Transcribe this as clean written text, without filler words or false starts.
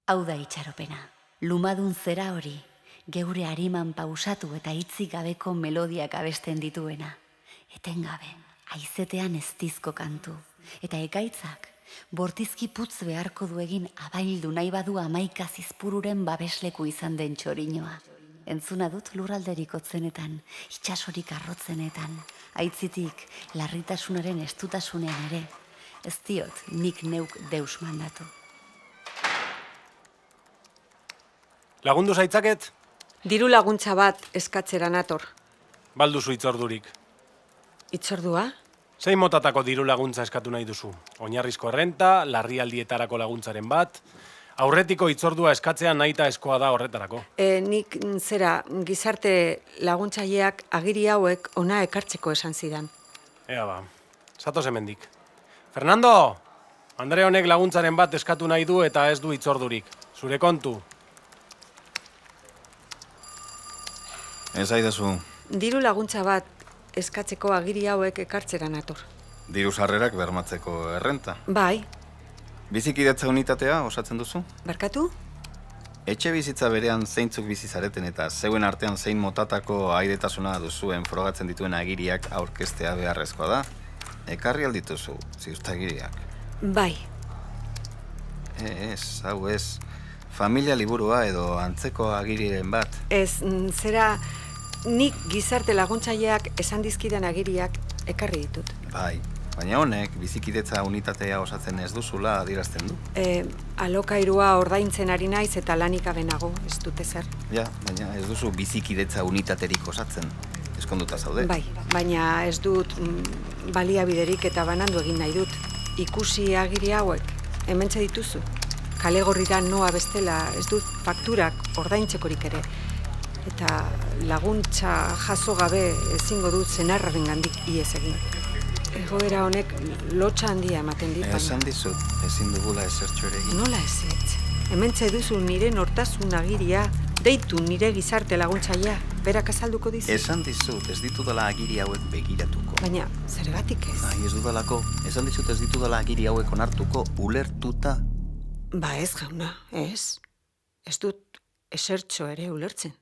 Hau da itxaropena, lumadun zera hori, geure hariman pausatu eta hitzik gabeko melodiak abesten dituena. Etengabe, haizetean eztizko kantu, eta ekaitzak, bortizki putz beharko du egin abaildu nahi badu 11 zizpururen babesleku izan den txorinoa. Entzuna dut lurralderik hotzenetan, itxasorik arrotzenetan, aitzitik larritasunaren estutasunean ere, ez diot nik neuk deus mandatu. Lagundu zaitzaket? Diru laguntza bat eskatzera nator. Balduzu itzordurik. Itzordua? Zein motatako diru laguntza eskatu nahi duzu? Oinarrizko errenta, larrialdietarako laguntzaren bat, aurretiko itzordua eskatzean nahita eskoa da horretarako. Nik gizarte laguntzaileak agiri hauek ona ekartzeko esan zidan. Ea ba, zatoz hemendik. Fernando! Andre honek laguntzaren bat eskatu nahi du eta ez du itzordurik. Zure kontu. Ez aidazu, Diru laguntza bat eskatzeko agiri hauek ekartzera nator. diru sarrerak bermatzeko errenta. Bai, Bizikidetza unitatea osatzen duzu? barkatu? Etxe bizitza berean zeintzuk bizi zareten eta zeuen artean zein motatako airetasuna duzuen frogatzen dituen agiriak aurkeztea beharrezkoa da. Ekarri aldituzu, ziurtagiriak. Bai, Ez, hau ez. Familia liburua edo antzeko agiriren bat. ez, nik gizarte laguntzaileak esan dizkidan agiriak ekarri ditut. Bai, baina honek bizikidetza unitatea osatzen ez duzula adierazten du. Alokairua ordaintzen ari naiz eta lanik gabe nago, ez dute zer. Ja, baina ez duzu bizikidetza unitaterik osatzen. Eskonduta zaude. Bai, baina ez dut baliabiderik eta banandu egin nahi dut. Ikusi agiri hauek, hementxe dituzu. Kale gorrira noa bestela ez dut fakturak ordaintzekorik ere. Eta laguntza jaso gabe ezingo dut senarraren gandik iez egin. Egoera honek lotxa handia ematen dit, Esan dizut, ezin dugula ezertxo ere egin. nola ezetz? Hementxe duzu nire nortasun agiria, deitu nire gizarte laguntzailea, berak azalduko dizu. Esan dizut, ez ditudala agiri hauek begiratuko. Baina, zergatik ez? Ai, ez dudalako. Esan dizut ez ditudala agiri hauek onartuko, ulertuta. Ba ez, jauna, ez. Ez dut esertxo ere ulertzen.